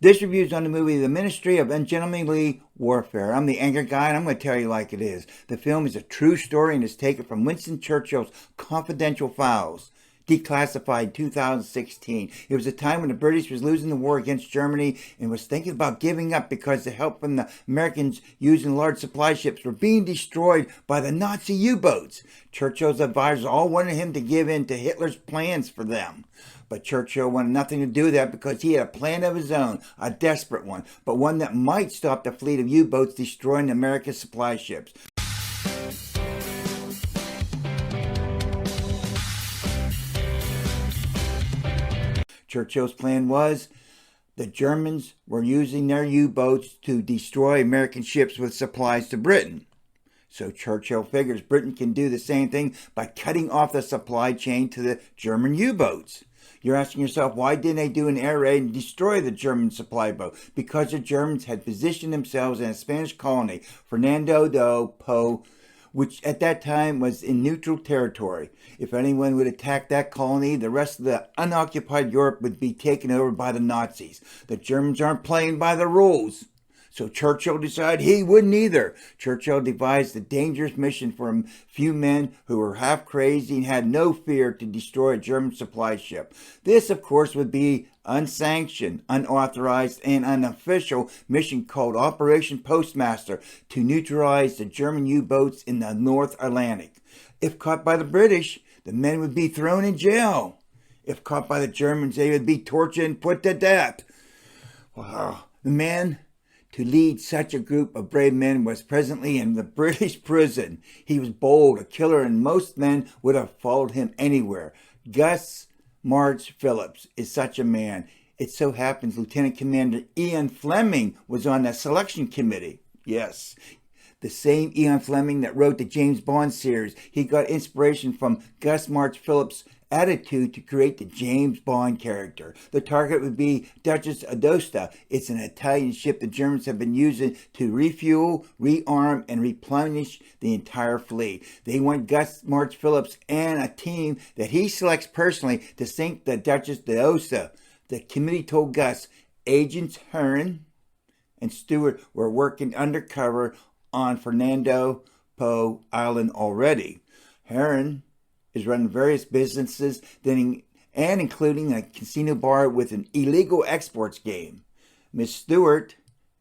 This review is on the movie The Ministry of Ungentlemanly Warfare. I'm the anchor guy, and I'm going to tell you like it is. The film is a true story and is taken from Winston Churchill's confidential files, declassified 2016. It was a time when the British was losing the war against Germany and was thinking about giving up because the help from the Americans using large supply ships were being destroyed by the Nazi U-boats. Churchill's advisors all wanted him to give in to Hitler's plans for them. But Churchill wanted nothing to do with that because he had a plan of his own, a desperate one, but one that might stop the fleet of U-boats destroying America's supply ships. Churchill's plan was the Germans were using their U-boats to destroy American ships with supplies to Britain. So Churchill figures Britain can do the same thing by cutting off the supply chain to the German U-boats. You're asking yourself, why didn't they do an air raid and destroy the German supply boat? Because the Germans had positioned themselves in a Spanish colony, Fernando do Po, which at that time was in neutral territory. If anyone would attack that colony, the rest of the unoccupied Europe would be taken over by the Nazis. The Germans aren't playing by the rules. So Churchill decided he wouldn't either. Churchill devised a dangerous mission for a few men who were half crazy and had no fear to destroy a German supply ship. This, of course, would be unsanctioned, unauthorized, and unofficial mission called Operation Postmaster to neutralize the German U-boats in the North Atlantic. If caught by the British, the men would be thrown in jail. If caught by the Germans, they would be tortured and put to death. Wow. The man to lead such a group of brave men was presently in the British prison. He was bold, a killer, and most men would have followed him anywhere. Gus March Phillips is such a man. It so happens Lieutenant Commander Ian Fleming was on the selection committee. Yes, the same Ian Fleming that wrote the James Bond series. He got inspiration from Gus March Phillips' attitude to create the James Bond character. The target would be Duchess Aosta. It's an Italian ship the Germans have been using to refuel, rearm, and replenish the entire fleet. They want Gus March Phillips and a team that he selects personally to sink the Duchess Aosta. The committee told Gus Agents Heron and Stewart were working undercover on Fernando Po Island already. Heron is running various businesses, including a casino bar with an illegal exports game. Miss Stewart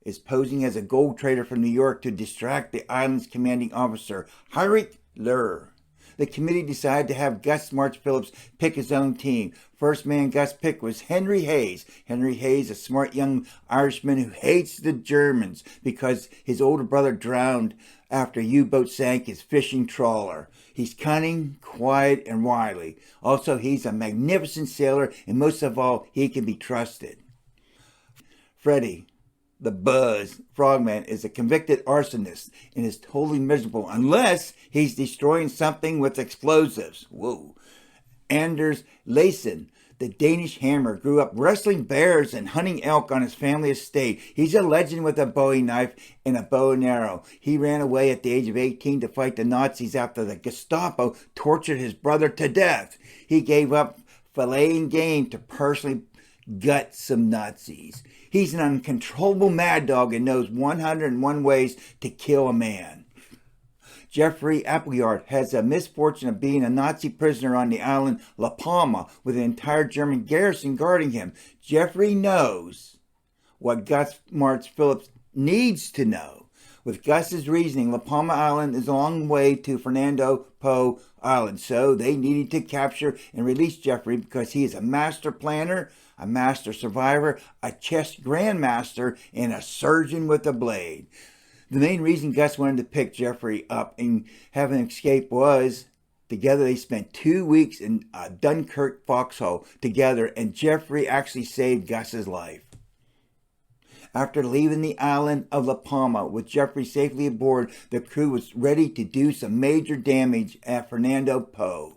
is posing as a gold trader from New York to distract the island's commanding officer, Heinrich Löhr. The committee decided to have Gus March Phillips pick his own team. First man Gus picked was Henry Hayes. Henry Hayes, a smart young Irishman who hates the Germans because his older brother drowned after a U-boat sank his fishing trawler. He's cunning, quiet, and wily. Also, he's a magnificent sailor, and most of all, he can be trusted. Freddie, the Buzz Frogman, is a convicted arsonist and is totally miserable unless he's destroying something with explosives. Whoa. Anders Laysen, the Danish hammer, grew up wrestling bears and hunting elk on his family estate. He's a legend with a bowie knife and a bow and arrow. He ran away at the age of 18 to fight the Nazis after the Gestapo tortured his brother to death. He gave up filleting game to personally gut some Nazis. He's an uncontrollable mad dog and knows 101 ways to kill a man. Jeffrey Appleyard has the misfortune of being a Nazi prisoner on the island La Palma with an entire German garrison guarding him. Jeffrey knows what Gus March Phillips needs to know. With Gus's reasoning, La Palma Island is a long way to Fernando Po Island, so they needed to capture and release Jeffrey because he is a master planner, a master survivor, a chess grandmaster, and a surgeon with a blade. The main reason Gus wanted to pick Jeffrey up and have an escape was together they spent 2 weeks in a Dunkirk foxhole together, and Jeffrey actually saved Gus's life. After leaving the island of La Palma with Jeffrey safely aboard, the crew was ready to do some major damage at Fernando Po.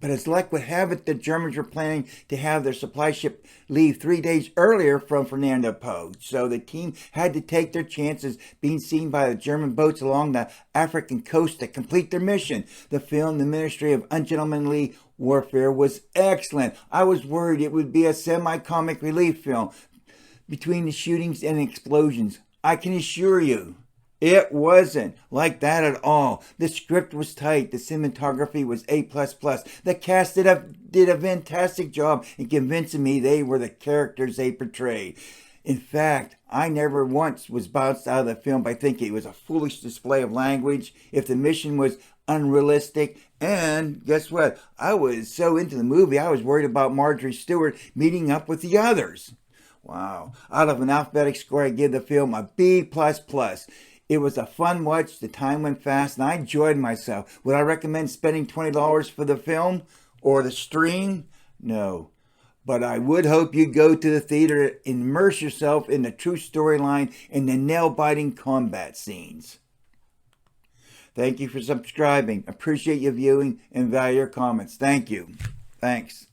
But as luck would have it, the Germans were planning to have their supply ship leave 3 days earlier from Fernando Po. So the team had to take their chances being seen by the German boats along the African coast to complete their mission. The film, The Ministry of Ungentlemanly Warfare, was excellent. I was worried it would be a semi-comic relief film. between the shootings and explosions. I can assure you, it wasn't like that at all. The script was tight. The cinematography was A++. The cast did a fantastic job in convincing me they were the characters they portrayed. In fact, I never once was bounced out of the film by thinking it was a foolish display of language, if the mission was unrealistic, and guess what? I was so into the movie, I was worried about Marjorie Stewart meeting up with the others. Wow. Out of an alphabetic score, I give the film a B++. It was a fun watch, the time went fast, and I enjoyed myself. Would I recommend spending $20 for the film or the stream? No. But I would hope you go to the theater and immerse yourself in the true storyline and the nail-biting combat scenes. Thank you for subscribing. Appreciate your viewing and value your comments. Thank you. Thanks.